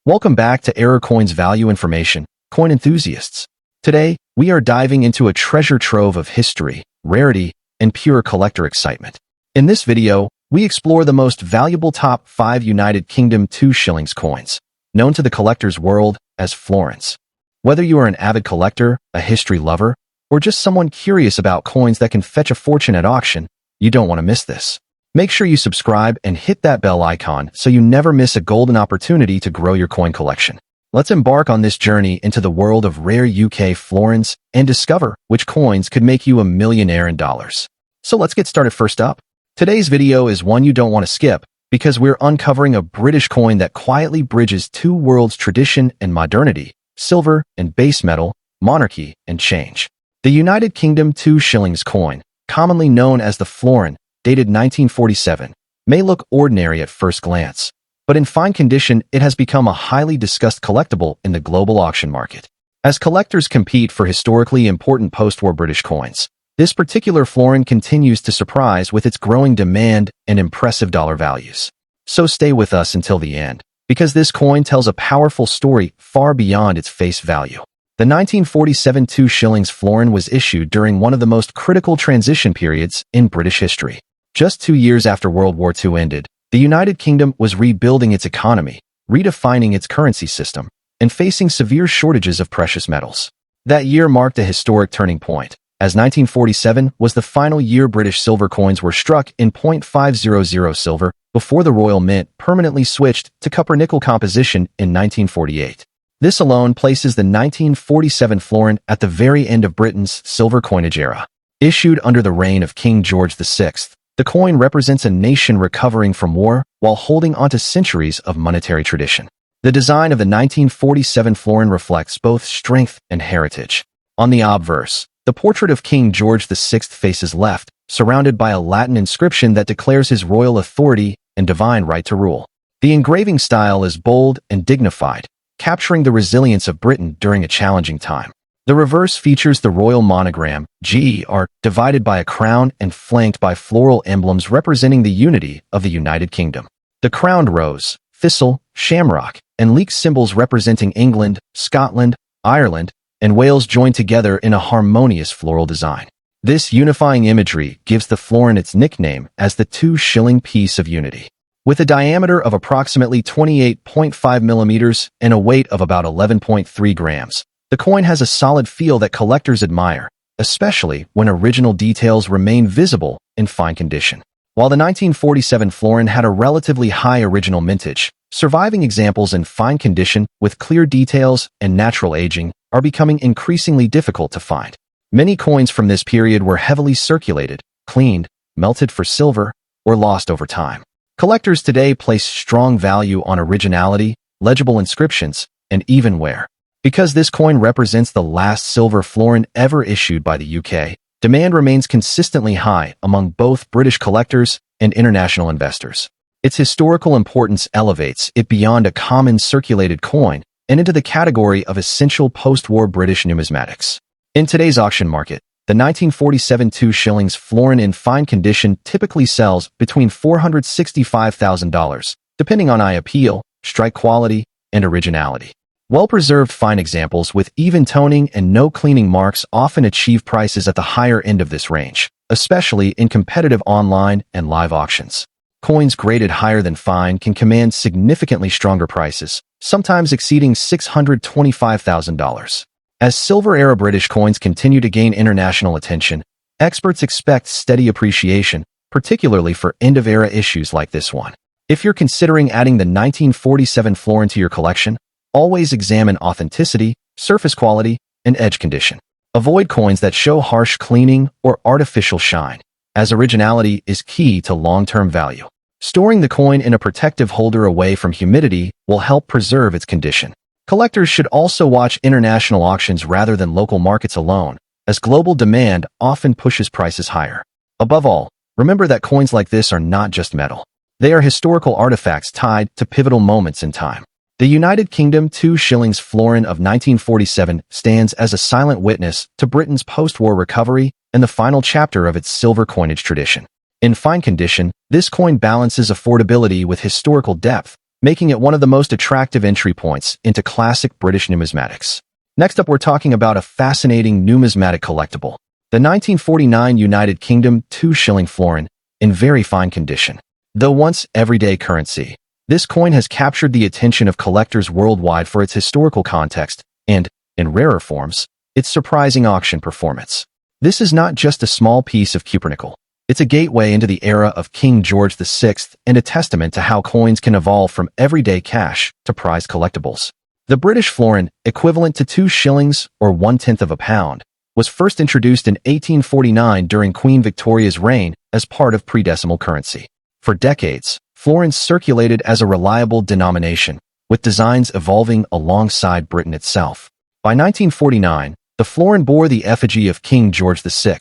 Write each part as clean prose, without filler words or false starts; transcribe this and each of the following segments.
Welcome back to Error Coin's Value Information, coin enthusiasts. Today, we are diving into a treasure trove of history, rarity, and pure collector excitement. In this video, we explore the most valuable top 5 United Kingdom 2 Shillings coins, known to the collector's world as florins. Whether you are an avid collector, a history lover, or just someone curious about coins that can fetch a fortune at auction, you don't want to miss this. Make sure you subscribe and hit that bell icon so you never miss a golden opportunity to grow your coin collection. Let's embark on this journey into the world of rare UK florins and discover which coins could make you a millionaire in dollars. So let's get started. First up, today's video is one you don't want to skip because we're uncovering a British coin that quietly bridges two worlds: tradition and modernity, silver and base metal, monarchy and change. The United Kingdom 2 Shillings coin, commonly known as the florin, dated 1947, may look ordinary at first glance, but in fine condition, it has become a highly discussed collectible in the global auction market. As collectors compete for historically important post-war British coins, this particular florin continues to surprise with its growing demand and impressive dollar values. So stay with us until the end, because this coin tells a powerful story far beyond its face value. The 1947 2 Shillings florin was issued during one of the most critical transition periods in British history. Just 2 years after World War II ended, the United Kingdom was rebuilding its economy, redefining its currency system, and facing severe shortages of precious metals. That year marked a historic turning point, as 1947 was the final year British silver coins were struck in .500 silver before the Royal Mint permanently switched to copper-nickel composition in 1948. This alone places the 1947 florin at the very end of Britain's silver coinage era. Issued under the reign of King George VI, the coin represents a nation recovering from war while holding onto centuries of monetary tradition. The design of the 1947 florin reflects both strength and heritage. On the obverse, the portrait of King George VI faces left, surrounded by a Latin inscription that declares his royal authority and divine right to rule. The engraving style is bold and dignified, capturing the resilience of Britain during a challenging time. The reverse features the royal monogram, GER, divided by a crown and flanked by floral emblems representing the unity of the United Kingdom. The crowned rose, thistle, shamrock, and leek symbols representing England, Scotland, Ireland, and Wales join together in a harmonious floral design. This unifying imagery gives the florin its nickname as the 2 Shilling piece of unity. With a diameter of approximately 28.5 millimeters and a weight of about 11.3 grams, the coin has a solid feel that collectors admire, especially when original details remain visible in fine condition. While the 1947 florin had a relatively high original mintage, surviving examples in fine condition with clear details and natural aging are becoming increasingly difficult to find. Many coins from this period were heavily circulated, cleaned, melted for silver, or lost over time. Collectors today place strong value on originality, legible inscriptions, and even wear. Because this coin represents the last silver florin ever issued by the UK, demand remains consistently high among both British collectors and international investors. Its historical importance elevates it beyond a common circulated coin and into the category of essential post-war British numismatics. In today's auction market, the 1947 2 Shillings florin in fine condition typically sells between $465,000, depending on eye appeal, strike quality, and originality. Well-preserved fine examples with even toning and no cleaning marks often achieve prices at the higher end of this range, especially in competitive online and live auctions. Coins graded higher than fine can command significantly stronger prices, sometimes exceeding $625,000. As silver-era British coins continue to gain international attention, experts expect steady appreciation, particularly for end-of-era issues like this one. If you're considering adding the 1947 florin to your collection, always examine authenticity, surface quality, and edge condition. Avoid coins that show harsh cleaning or artificial shine, as originality is key to long-term value. Storing the coin in a protective holder away from humidity will help preserve its condition. Collectors should also watch international auctions rather than local markets alone, as global demand often pushes prices higher. Above all, remember that coins like this are not just metal. They are historical artifacts tied to pivotal moments in time. The United Kingdom 2 Shillings florin of 1947 stands as a silent witness to Britain's post-war recovery and the final chapter of its silver coinage tradition. In fine condition, this coin balances affordability with historical depth, making it one of the most attractive entry points into classic British numismatics. Next up, we're talking about a fascinating numismatic collectible, the 1949 United Kingdom 2-shilling florin, in very fine condition. Though once everyday currency, this coin has captured the attention of collectors worldwide for its historical context and, in rarer forms, its surprising auction performance. This is not just a small piece of cupronickel. It's a gateway into the era of King George VI and a testament to how coins can evolve from everyday cash to prized collectibles. The British florin, equivalent to 2 shillings or 1/10 of a pound, was first introduced in 1849 during Queen Victoria's reign as part of pre-decimal currency. For decades, florins circulated as a reliable denomination, with designs evolving alongside Britain itself. By 1949, the florin bore the effigy of King George VI,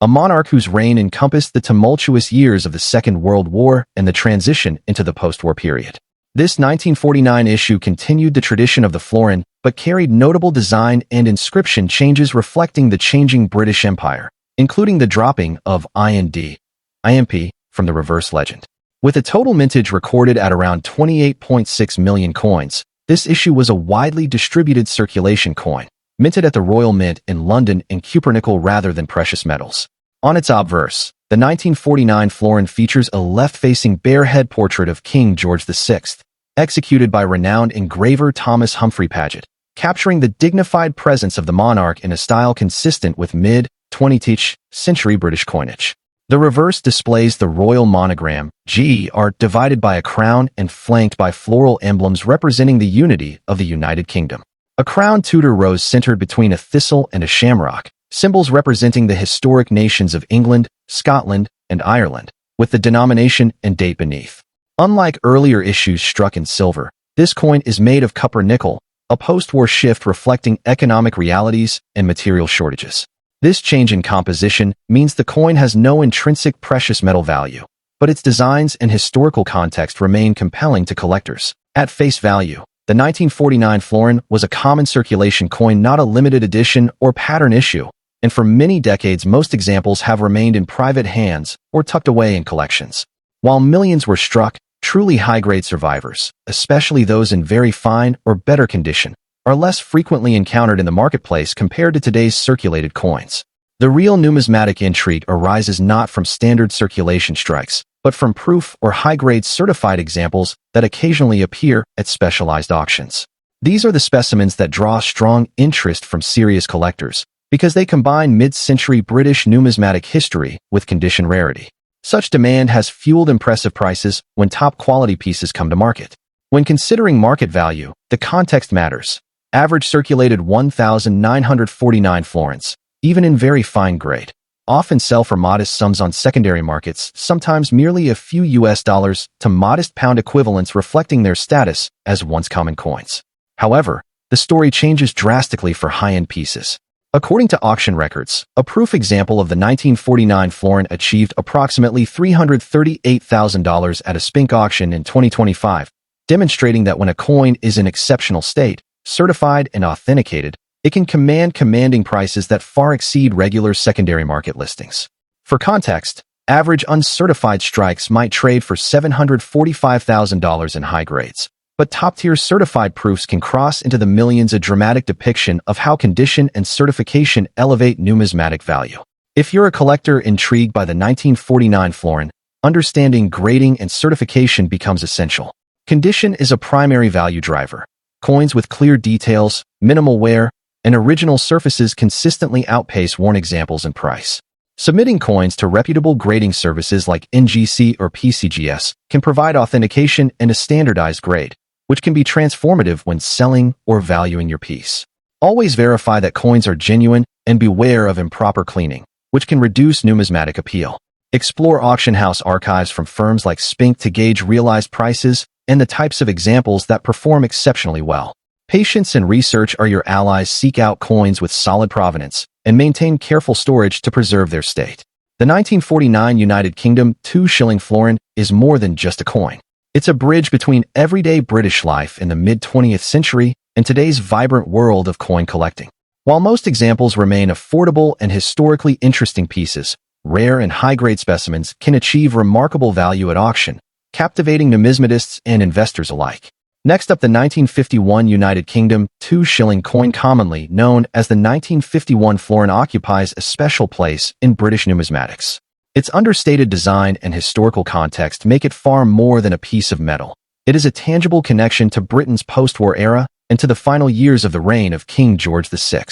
a monarch whose reign encompassed the tumultuous years of the Second World War and the transition into the post-war period. This 1949 issue continued the tradition of the florin, but carried notable design and inscription changes reflecting the changing British Empire, including the dropping of IND from the reverse legend. With a total mintage recorded at around 28.6 million coins, this issue was a widely distributed circulation coin, minted at the Royal Mint in London in cupronickel rather than precious metals. On its obverse, the 1949 florin features a left-facing bare head portrait of King George VI, executed by renowned engraver Thomas Humphrey Paget, capturing the dignified presence of the monarch in a style consistent with mid-20th century British coinage. The reverse displays the royal monogram, GER, divided by a crown and flanked by floral emblems representing the unity of the United Kingdom. A crown Tudor rose centered between a thistle and a shamrock, symbols representing the historic nations of England, Scotland, and Ireland, with the denomination and date beneath. Unlike earlier issues struck in silver, this coin is made of copper-nickel, a post-war shift reflecting economic realities and material shortages. This change in composition means the coin has no intrinsic precious metal value, but its designs and historical context remain compelling to collectors. At face value, the 1949 florin was a common circulation coin, not a limited edition or pattern issue, and for many decades most examples have remained in private hands or tucked away in collections. While millions were struck, truly high-grade survivors, especially those in very fine or better condition, are less frequently encountered in the marketplace compared to today's circulated coins. The real numismatic intrigue arises not from standard circulation strikes, but from proof or high-grade certified examples that occasionally appear at specialized auctions. These are the specimens that draw strong interest from serious collectors, because they combine mid-century British numismatic history with condition rarity. Such demand has fueled impressive prices when top-quality pieces come to market. When considering market value, the context matters. Average circulated 1,949 florins, even in very fine grade, often sell for modest sums on secondary markets, sometimes merely a few US dollars to modest pound equivalents reflecting their status as once common coins. However, the story changes drastically for high-end pieces. According to auction records, a proof example of the 1949 florin achieved approximately $338,000 at a Spink auction in 2025, demonstrating that when a coin is in exceptional state, certified and authenticated, it can command commanding prices that far exceed regular secondary market listings. For context, average uncertified strikes might trade for $745,000 in high grades, but top-tier certified proofs can cross into the millions, a dramatic depiction of how condition and certification elevate numismatic value. If you're a collector intrigued by the 1949 florin, understanding grading and certification becomes essential. Condition is a primary value driver. Coins with clear details, minimal wear, and original surfaces consistently outpace worn examples in price. Submitting coins to reputable grading services like NGC or PCGS can provide authentication and a standardized grade, which can be transformative when selling or valuing your piece. Always verify that coins are genuine and beware of improper cleaning, which can reduce numismatic appeal. Explore auction house archives from firms like Spink to gauge realized prices and the types of examples that perform exceptionally well. Patience and research are your allies. Seek out coins with solid provenance and maintain careful storage to preserve their state. The 1949 United Kingdom 2-shilling florin is more than just a coin. It's a bridge between everyday British life in the mid-20th century and today's vibrant world of coin collecting. While most examples remain affordable and historically interesting pieces, rare and high-grade specimens can achieve remarkable value at auction, captivating numismatists and investors alike. Next up, the 1951 United Kingdom 2 shilling coin, commonly known as the 1951 florin, occupies a special place in British numismatics. Its understated design and historical context make it far more than a piece of metal. It is a tangible connection to Britain's post-war era and to the final years of the reign of King George VI.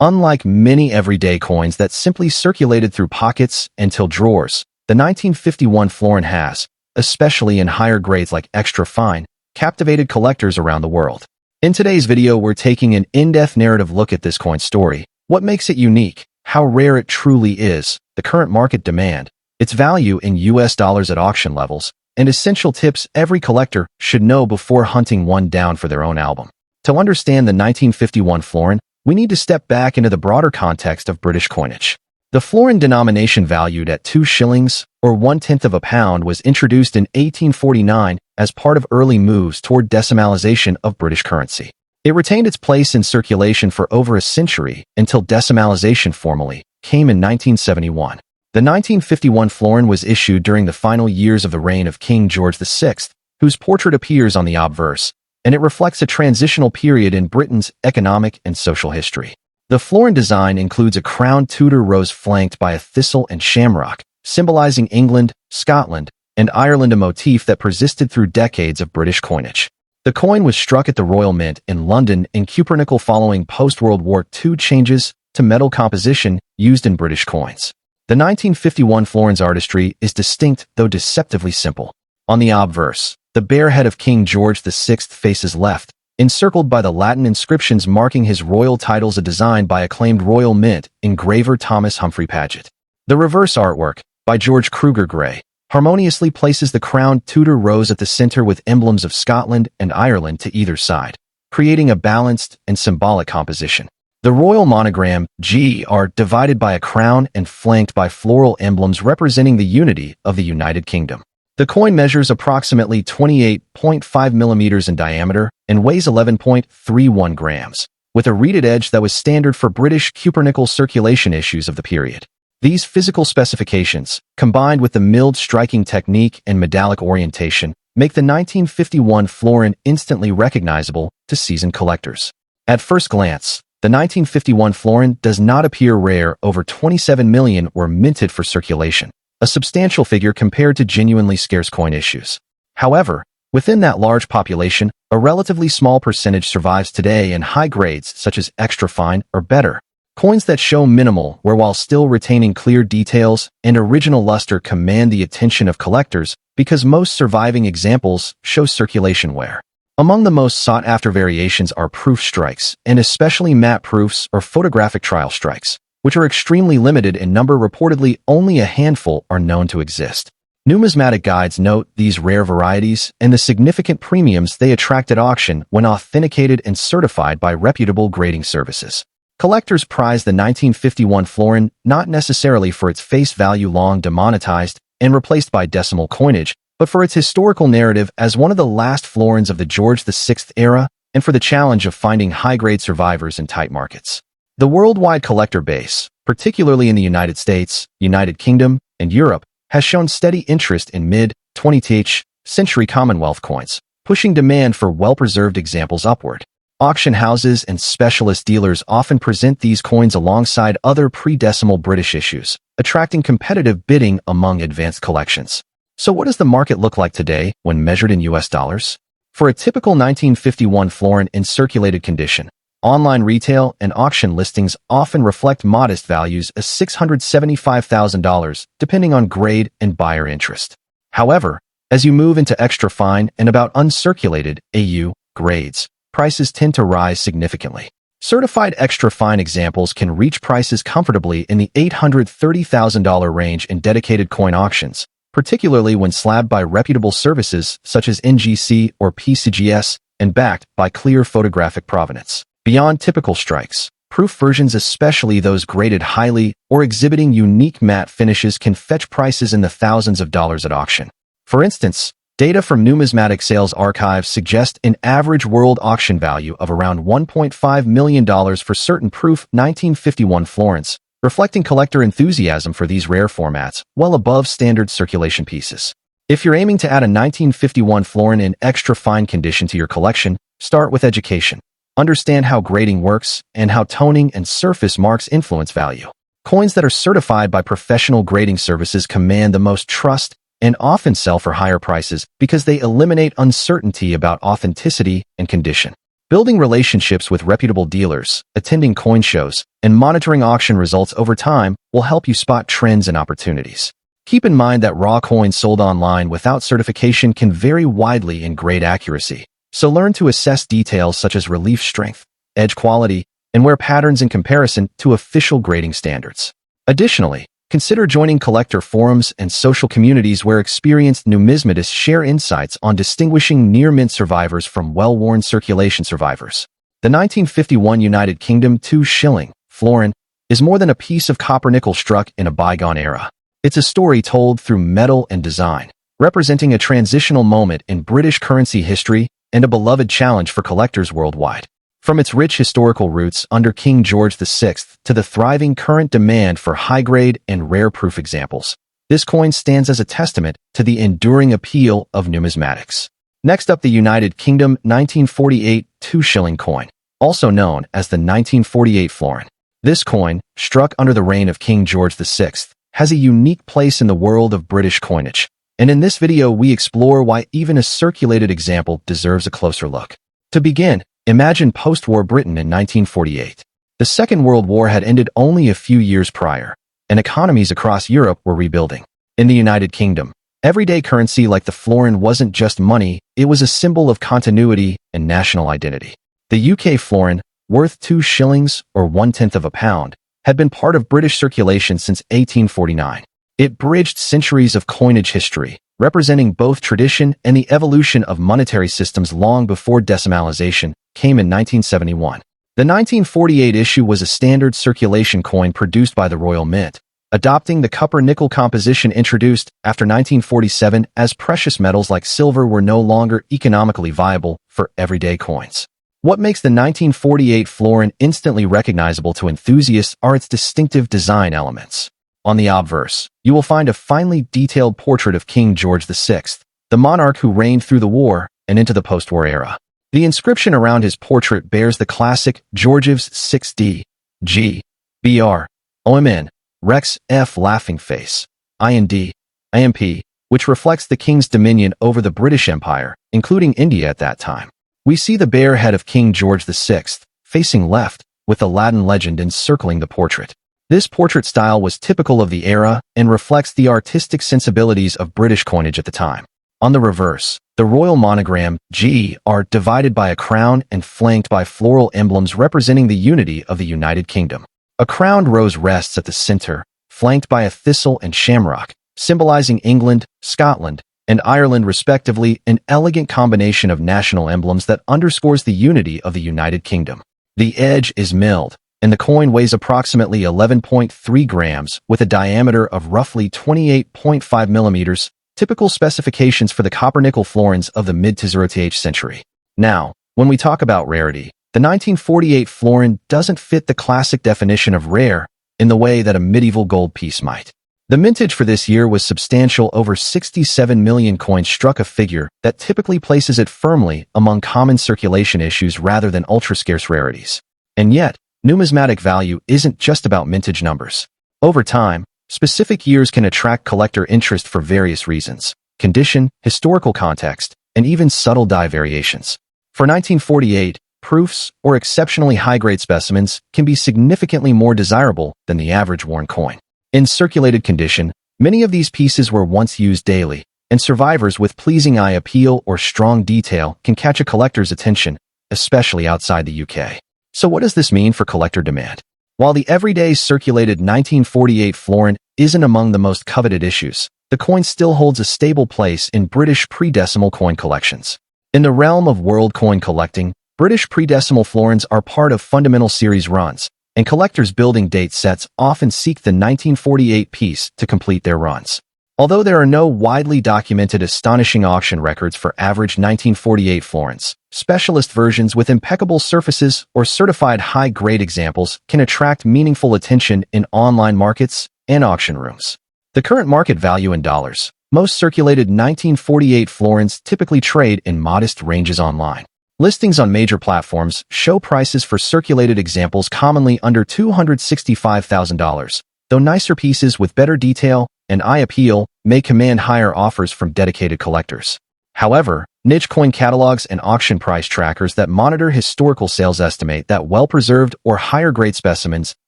Unlike many everyday coins that simply circulated through pockets and till drawers, the 1951 florin has, especially in higher grades like extra fine, captivated collectors around the world. In today's video, we're taking an in-depth narrative look at this coin story, what makes it unique, how rare it truly is, the current market demand, its value in US dollars at auction levels, and essential tips every collector should know before hunting one down for their own album. To understand the 1951 florin, we need to step back into the broader context of British coinage. The florin denomination, valued at 2 shillings, or 1/10 of a pound, was introduced in 1849 as part of early moves toward decimalization of British currency. It retained its place in circulation for over a century until decimalization formally came in 1971. The 1951 florin was issued during the final years of the reign of King George VI, whose portrait appears on the obverse, and it reflects a transitional period in Britain's economic and social history. The florin design includes a crowned Tudor rose flanked by a thistle and shamrock, symbolizing England, Scotland, and Ireland, a motif that persisted through decades of British coinage. The coin was struck at the Royal Mint in London in cupronickel following post-World War II changes to metal composition used in British coins. The 1951 florin's artistry is distinct though deceptively simple. On the obverse, the bare head of King George VI faces left, encircled by the Latin inscriptions marking his royal titles, a design by acclaimed Royal Mint engraver Thomas Humphrey Paget. The reverse artwork, by George Kruger Gray, harmoniously places the crowned Tudor rose at the center with emblems of Scotland and Ireland to either side, creating a balanced and symbolic composition. The royal monogram, G, are divided by a crown and flanked by floral emblems representing the unity of the United Kingdom. The coin measures approximately 28.5 millimeters in diameter and weighs 11.31 grams, with a reeded edge that was standard for British cupronickel circulation issues of the period. These physical specifications, combined with the milled striking technique and medallic orientation, make the 1951 florin instantly recognizable to seasoned collectors. At first glance, the 1951 florin does not appear rare. Over 27 million were minted for circulation, a substantial figure compared to genuinely scarce coin issues. However, within that large population, a relatively small percentage survives today in high grades such as extra fine or better. Coins that show minimal wear while still retaining clear details and original luster command the attention of collectors because most surviving examples show circulation wear. Among the most sought-after variations are proof strikes, and especially matte proofs or photographic trial strikes, which are extremely limited in number. Reportedly, only a handful are known to exist. Numismatic guides note these rare varieties and the significant premiums they attract at auction when authenticated and certified by reputable grading services. Collectors prize the 1951 florin not necessarily for its face value, long demonetized and replaced by decimal coinage, but for its historical narrative as one of the last florins of the George VI era and for the challenge of finding high-grade survivors in tight markets. The worldwide collector base, particularly in the United States, United Kingdom, and Europe, has shown steady interest in mid-20th century Commonwealth coins, pushing demand for well-preserved examples upward. Auction houses and specialist dealers often present these coins alongside other pre-decimal British issues, attracting competitive bidding among advanced collections. So what does the market look like today when measured in US dollars? For a typical 1951 florin in circulated condition, online retail and auction listings often reflect modest values as $675,000, depending on grade and buyer interest. However, as you move into extra fine and about uncirculated AU grades, prices tend to rise significantly. Certified extra fine examples can reach prices comfortably in the $830,000 range in dedicated coin auctions, particularly when slabbed by reputable services such as NGC or PCGS and backed by clear photographic provenance. Beyond typical strikes, proof versions, especially those graded highly or exhibiting unique matte finishes, can fetch prices in the thousands of dollars at auction. For instance, data from Numismatic Sales Archive suggest an average world auction value of around $1.5 million for certain proof 1951 florins, reflecting collector enthusiasm for these rare formats, well above standard circulation pieces. If you're aiming to add a 1951 florin in extra fine condition to your collection, start with education. Understand how grading works and how toning and surface marks influence value. Coins that are certified by professional grading services command the most trust and often sell for higher prices because they eliminate uncertainty about authenticity and condition. Building relationships with reputable dealers, attending coin shows, and monitoring auction results over time will help you spot trends and opportunities. Keep in mind that raw coins sold online without certification can vary widely in grade accuracy, so learn to assess details such as relief strength, edge quality, and wear patterns in comparison to official grading standards. Additionally, consider joining collector forums and social communities where experienced numismatists share insights on distinguishing near-mint survivors from well-worn circulation survivors. The 1951 United Kingdom 2 Shilling, florin, is more than a piece of copper-nickel struck in a bygone era. It's a story told through metal and design, representing a transitional moment in British currency history and a beloved challenge for collectors worldwide. From its rich historical roots under King George VI to the thriving current demand for high-grade and rare-proof examples, this coin stands as a testament to the enduring appeal of numismatics. Next up, the United Kingdom 1948 2-shilling coin, also known as the 1948 florin. This coin, struck under the reign of King George VI, has a unique place in the world of British coinage, and in this video we explore why even a circulated example deserves a closer look. To begin, imagine post-war Britain in 1948. The Second World War had ended only a few years prior, and economies across Europe were rebuilding. In the United Kingdom, everyday currency like the florin wasn't just money, it was a symbol of continuity and national identity. The UK florin, worth 2 shillings or 1/10 of a pound, had been part of British circulation since 1849. It bridged centuries of coinage history, representing both tradition and the evolution of monetary systems long before decimalization came in 1971. The 1948 issue was a standard circulation coin produced by the Royal Mint, adopting the copper-nickel composition introduced after 1947 as precious metals like silver were no longer economically viable for everyday coins. What makes the 1948 florin instantly recognizable to enthusiasts are its distinctive design elements. On the obverse, you will find a finely detailed portrait of King George VI, the monarch who reigned through the war and into the post-war era. The inscription around his portrait bears the classic Georgiev's 6D, G, BR, OMN, Rex F laughing face, IND, IMP, which reflects the king's dominion over the British Empire, including India at that time. We see the bare head of King George VI, facing left, with the Latin legend encircling the portrait. This portrait style was typical of the era and reflects the artistic sensibilities of British coinage at the time. On the reverse, the royal monogram, G, are divided by a crown and flanked by floral emblems representing the unity of the United Kingdom. A crowned rose rests at the center, flanked by a thistle and shamrock, symbolizing England, Scotland, and Ireland respectively, an elegant combination of national emblems that underscores the unity of the United Kingdom. The edge is milled, and the coin weighs approximately 11.3 grams with a diameter of roughly 28.5 millimeters, typical specifications for the copper-nickel florins of the mid-to-0th century. Now, when we talk about rarity, the 1948 florin doesn't fit the classic definition of rare in the way that a medieval gold piece might. The mintage for this year was substantial. Over 67 million coins struck, a figure that typically places it firmly among common circulation issues rather than ultra-scarce rarities. And yet, numismatic value isn't just about mintage numbers. Over time, specific years can attract collector interest for various reasons: condition, historical context, and even subtle die variations. For 1948, proofs or exceptionally high-grade specimens can be significantly more desirable than the average worn coin. In circulated condition, many of these pieces were once used daily, and survivors with pleasing eye appeal or strong detail can catch a collector's attention, especially outside the UK. So what does this mean for collector demand? While the everyday circulated 1948 florin isn't among the most coveted issues, the coin still holds a stable place in British pre-decimal coin collections. In the realm of world coin collecting, British pre-decimal florins are part of fundamental series runs, and collectors building date sets often seek the 1948 piece to complete their runs. Although there are no widely documented astonishing auction records for average 1948 florins, specialist versions with impeccable surfaces or certified high-grade examples can attract meaningful attention in online markets and auction rooms. The current market value in dollars, Most circulated 1948 florins typically trade in modest ranges online. Listings on major platforms show prices for circulated examples commonly under $265,000, though nicer pieces with better detail and eye appeal may command higher offers from dedicated collectors. However, niche coin catalogs and auction price trackers that monitor historical sales estimate that well-preserved or higher-grade specimens,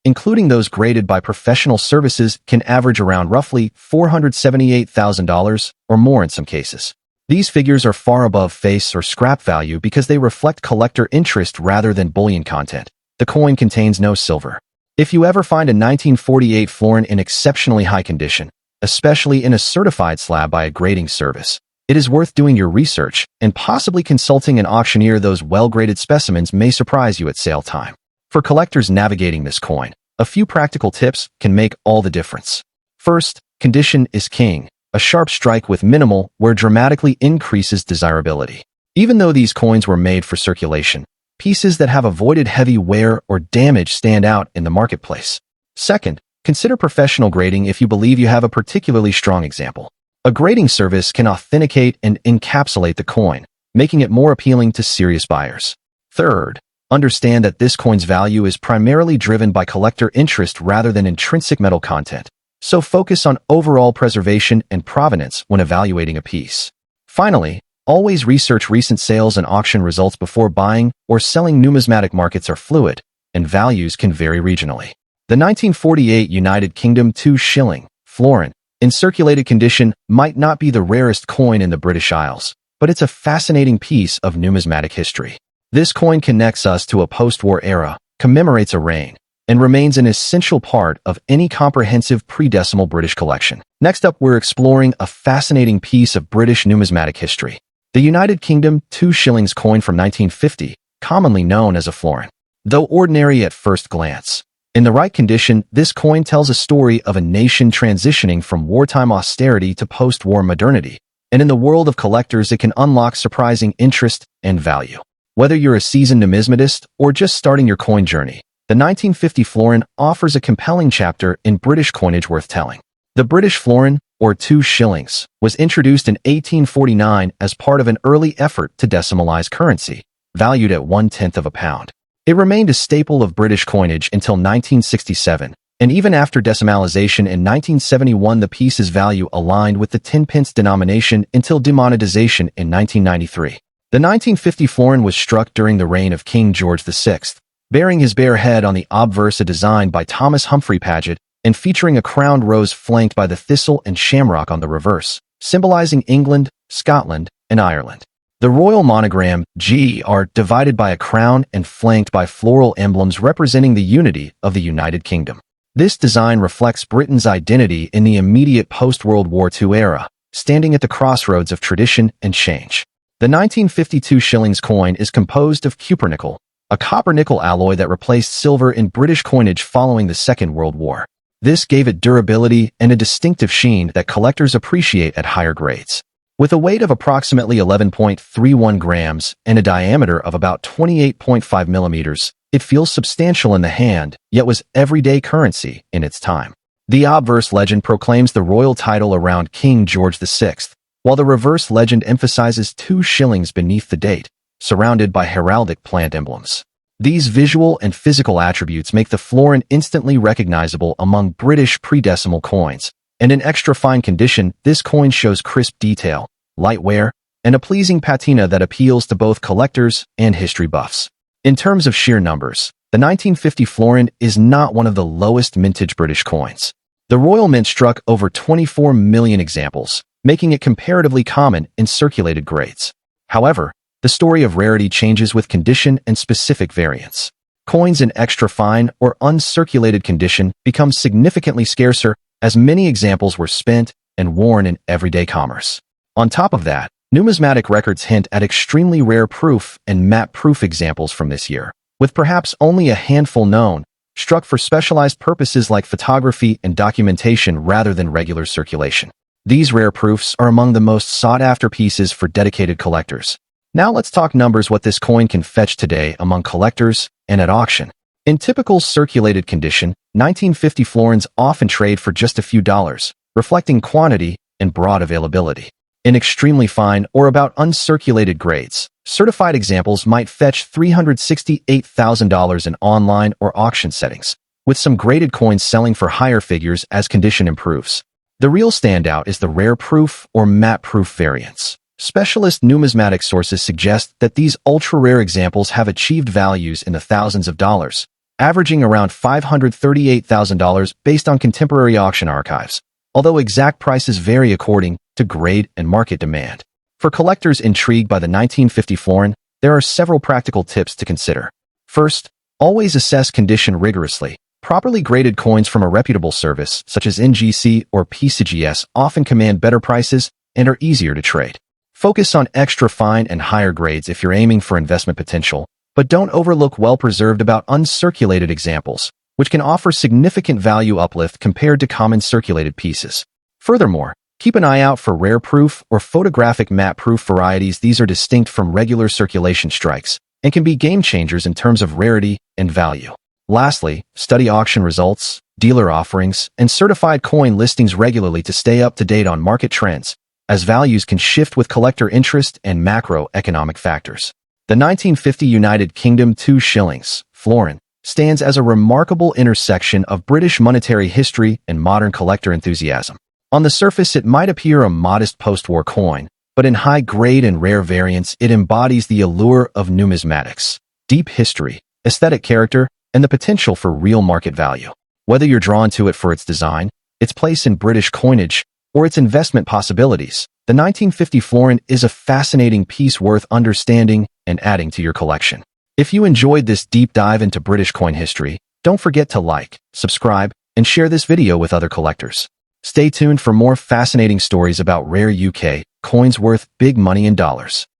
including those graded by professional services, can average around roughly $478,000 or more in some cases. These figures are far above face or scrap value because they reflect collector interest rather than bullion content. The coin contains no silver. If you ever find a 1948 florin in exceptionally high condition, especially in a certified slab by a grading service, it is worth doing your research and possibly consulting an auctioneer. Those well-graded specimens may surprise you at sale time. For collectors navigating this coin, a few practical tips can make all the difference. First, condition is king. A sharp strike with minimal wear dramatically increases desirability. Even though these coins were made for circulation, pieces that have avoided heavy wear or damage stand out in the marketplace. Second, consider professional grading if you believe you have a particularly strong example. A grading service can authenticate and encapsulate the coin, making it more appealing to serious buyers. Third, understand that this coin's value is primarily driven by collector interest rather than intrinsic metal content, so focus on overall preservation and provenance when evaluating a piece. Finally, always research recent sales and auction results before buying or selling. Numismatic markets are fluid, and values can vary regionally. The 1948 United Kingdom 2 Shilling, florin, in circulated condition might not be the rarest coin in the British Isles, but it's a fascinating piece of numismatic history. This coin connects us to a post-war era, commemorates a reign, and remains an essential part of any comprehensive pre-decimal British collection. Next up, we're exploring a fascinating piece of British numismatic history. The United Kingdom 2 Shillings coin from 1950, commonly known as a florin. Though ordinary at first glance, in the right condition, this coin tells a story of a nation transitioning from wartime austerity to post-war modernity, and in the world of collectors it can unlock surprising interest and value. Whether you're a seasoned numismatist or just starting your coin journey, the 1950 florin offers a compelling chapter in British coinage worth telling. The British florin, or 2 shillings, was introduced in 1849 as part of an early effort to decimalize currency, valued at 1/10 of a pound. It remained a staple of British coinage until 1967, and even after decimalization in 1971 the piece's value aligned with the 10-pence denomination until demonetization in 1993. The 1950 florin was struck during the reign of King George VI, bearing his bare head on the obverse, a design by Thomas Humphrey Paget, and featuring a crowned rose flanked by the thistle and shamrock on the reverse, symbolizing England, Scotland, and Ireland. The royal monogram, G, are divided by a crown and flanked by floral emblems representing the unity of the United Kingdom. This design reflects Britain's identity in the immediate post-World War II era, standing at the crossroads of tradition and change. The 1952 Shillings coin is composed of cupronickel, a copper-nickel alloy that replaced silver in British coinage following the Second World War. This gave it durability and a distinctive sheen that collectors appreciate at higher grades. With a weight of approximately 11.31 grams and a diameter of about 28.5 millimeters, it feels substantial in the hand, yet was everyday currency in its time. The obverse legend proclaims the royal title around King George VI, while the reverse legend emphasizes 2 shillings beneath the date, surrounded by heraldic plant emblems. These visual and physical attributes make the florin instantly recognizable among British pre-decimal coins, and in extra fine condition, this coin shows crisp detail, light wear, and a pleasing patina that appeals to both collectors and history buffs. In terms of sheer numbers, the 1950 florin is not one of the lowest mintage British coins. The Royal Mint struck over 24 million examples, making it comparatively common in circulated grades. However, the story of rarity changes with condition and specific variants. Coins in extra fine or uncirculated condition become significantly scarcer as many examples were spent and worn in everyday commerce. On top of that, numismatic records hint at extremely rare proof and map-proof examples from this year, with perhaps only a handful known, struck for specialized purposes like photography and documentation rather than regular circulation. These rare proofs are among the most sought-after pieces for dedicated collectors. Now let's talk numbers, what this coin can fetch today among collectors and at auction. In typical circulated condition, 1950 florins often trade for just a few dollars, reflecting quantity and broad availability. In extremely fine or about uncirculated grades, certified examples might fetch $368,000 in online or auction settings, with some graded coins selling for higher figures as condition improves. The real standout is the rare proof or matte proof variants. Specialist numismatic sources suggest that these ultra-rare examples have achieved values in the thousands of dollars, averaging around $538,000 based on contemporary auction archives, although exact prices vary according to grade and market demand. For collectors intrigued by the 1950 florin, there are several practical tips to consider. First, always assess condition rigorously. Properly graded coins from a reputable service, such as NGC or PCGS, often command better prices and are easier to trade. Focus on extra fine and higher grades if you're aiming for investment potential, but don't overlook well-preserved about uncirculated examples, which can offer significant value uplift compared to common circulated pieces. Furthermore, keep an eye out for rare proof or photographic matte proof varieties. These are distinct from regular circulation strikes and can be game changers in terms of rarity and value. Lastly, study auction results, dealer offerings, and certified coin listings regularly to stay up to date on market trends, as values can shift with collector interest and macroeconomic factors. The 1950 United Kingdom 2 Shillings, florin, stands as a remarkable intersection of British monetary history and modern collector enthusiasm. On the surface, it might appear a modest post-war coin, but in high-grade and rare variants, it embodies the allure of numismatics, deep history, aesthetic character, and the potential for real market value. Whether you're drawn to it for its design, its place in British coinage, or its investment possibilities, the 1950 florin is a fascinating piece worth understanding and adding to your collection. If you enjoyed this deep dive into British coin history, don't forget to like, subscribe, and share this video with other collectors. Stay tuned for more fascinating stories about rare UK coins worth big money in dollars.